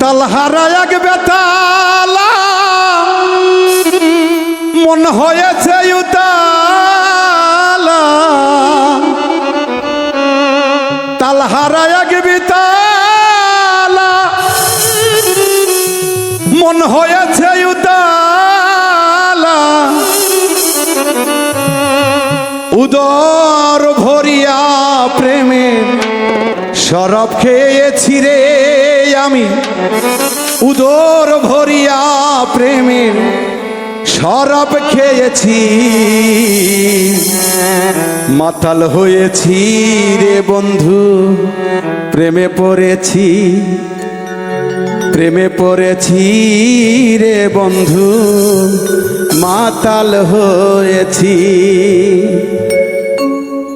তালহারা এক বেতালা মন হয়েছে উতালা, তালহারা এক বেতালা মন হয়েছে উতালা, উদর ভরিয়া প্রেমের শরাব খেয়েছি রে আমি, উদর ভরিয়া প্রেমের শরাব খেয়েছি, মাতাল হয়েছি রে বন্ধু, প্রেমে পড়েছি, প্রেমে পড়েছি রে বন্ধু, মাতাল হয়েছি।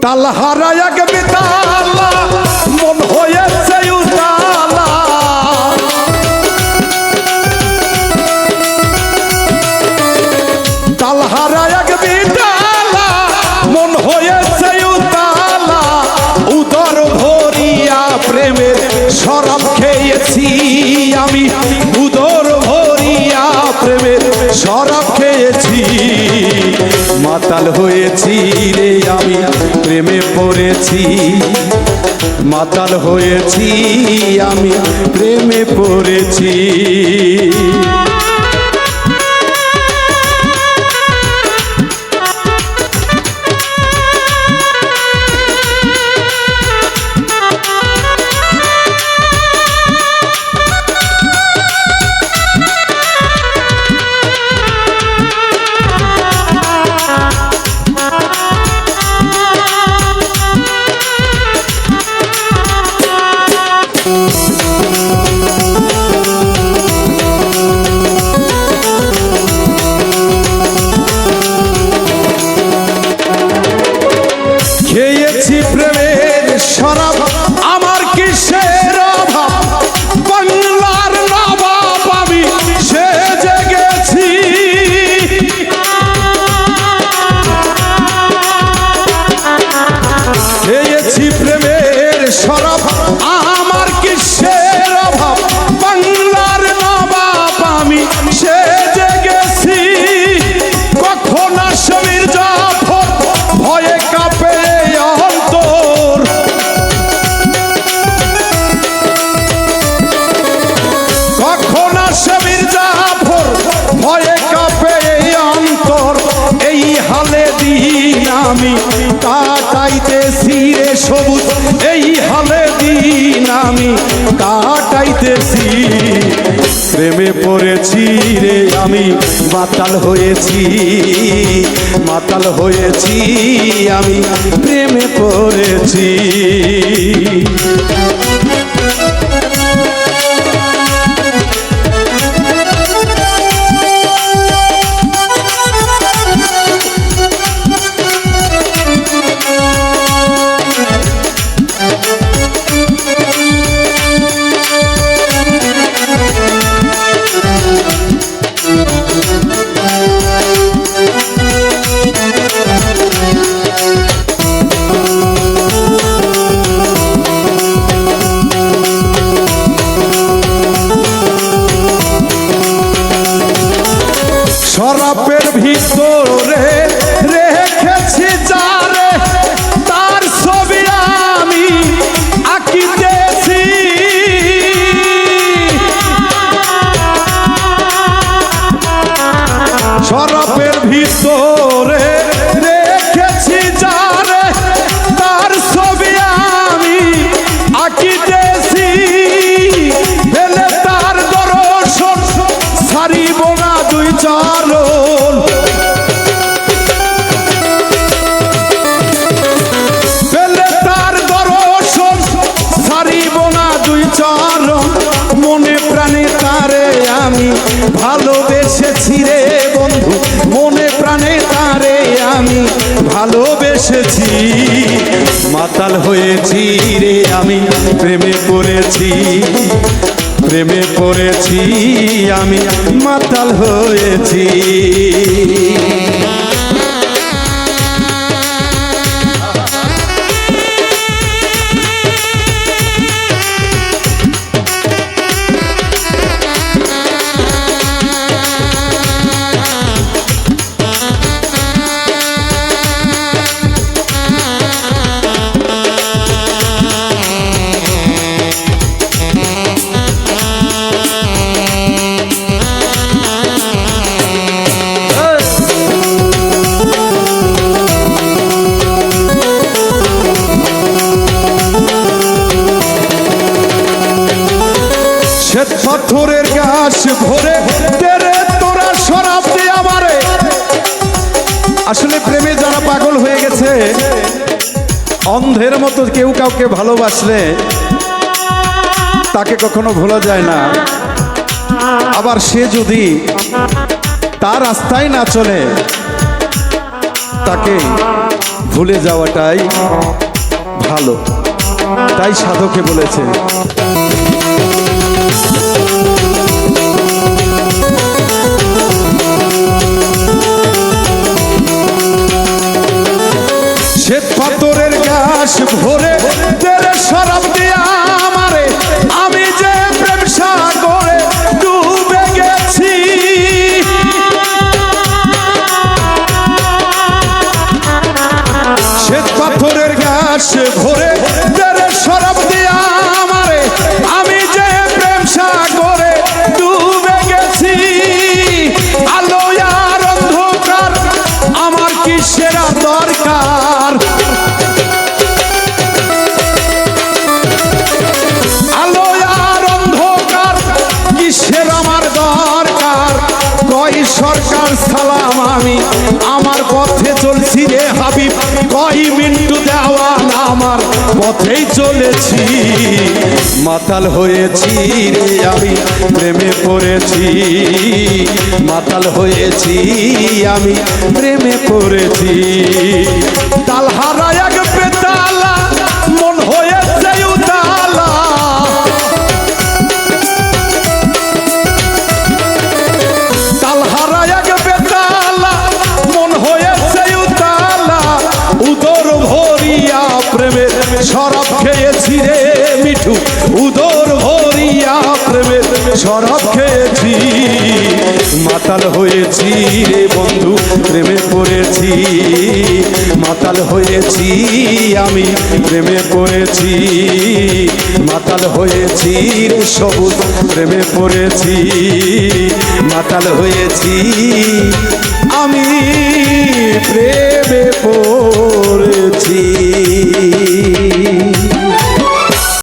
তালহারা এক বেতালা মন হয়েছে উতালা, তালহারা এক বেতালা মন হয়েছে উতালা, উদর ভরিয়া প্রেমের শরাব খেয়েছি আমি, উদর ভরিয়া প্রেমের শরাব খেয়েছি, মাতাল হয়েছি রে আমি, প্রেমে পড়েছি, মাতাল হয়েছি আমি, প্রেমে পড়েছি। খেয়েছি প্রেমের শরাব আমার কিসের অভাব, বাংলার নবাব আমি সেজে গেছি, খেয়েছি প্রেমের শরাব আমার কিসের অভাব, বাংলার নবাব আমি সেজে গেছি, কখন আসামির জাফর ভয়ে কাঁপে অন্তর, কখন আসামির জাফর ভয়ে কাঁপে অন্তর, এই হালে দিন আমি কাটাইতেছি রে সবুজ, এই হালে দিন আমি কাটাইতেছি, প্রেমে পড়েছি রে আমি, মাতাল হয়েছি, মাতাল হয়েছি আমি, প্রেমে পড়েছি। শরাবের ভিতরে রেখেছি যারে, তার ছবি আমি আঁকিতেছি, শরাবের ভিতরে রেখেছি যারে, তার ছবি আমি আঁকিতেছি, ফেলে তার দর্শন ছাড়িব না দুই চরণ, ফেলে তার দর্শন ছাড়িব না দুই চরণ, মনে প্রাণে তারে আমি ভালোবেসেছি রে বন্ধু, মনে প্রাণে তারে আমি ভালোবেসেছি, মাতাল হয়েছি রে আমি, প্রেমে পড়েছি, প্রেমে পড়েছি আমি, মাতাল হয়েছি। পাথরের গাছ ভরে তেরে তোরা শরাব দে আমারে। আসলে প্রেমে যারা পাগল হয়ে গেছে, অন্ধের মতো কেউ কাউকে ভালোবাসলে তাকে কখনো ভোলা যায় না। আবার সে যদি তার রাস্তায় না চলে, তাকে ভুলে যাওয়াটাই ভালো। তাই সাধকে বলেছে, শ্বেত পাথরের গাছ ভরে তেরে শরাব দিয়া আমারে, আমি যে প্রেম সাগরে ডুবে গেছি। শ্বেত পাথরের গাছ ভরে তেরে শরাব দিয়া আমারে, আমি যে প্রেম সাগরে ডুবে গেছি। আলো আর অন্ধকার আমার কিসের দরকার, আলো আর অন্ধকার কিসের আমার দরকার। কই সরকার সালাম আমি আমার পথে চলছি রে হাবিব, কই মিন্টু দেওয়ান আমার পথেই চলেছি। মাতাল হয়েছি রে আমি প্রেমে পড়েছি, মাতাল হয়েছি আমি প্রেমে পড়েছি। তালহারা এক বেতালা মন হয়েছে উতালা, তালহারা এক বেতালা মন হয়েছে উতালা। উদর ভরিয়া প্রেমের শরাব খেয়েছি রে মিঠু, উদর ভরিয়া প্রেমের শরাব খেয়েছি। মাতাল হয়েছি রে বন্ধু প্রেমে পড়েছি, মাতাল হয়েছি আমি প্রেমে পড়েছি। মাতাল হয়েছি রে সবুজ প্রেমে পড়েছি, মাতাল হয়েছি আমি প্রেমে পড়েছি।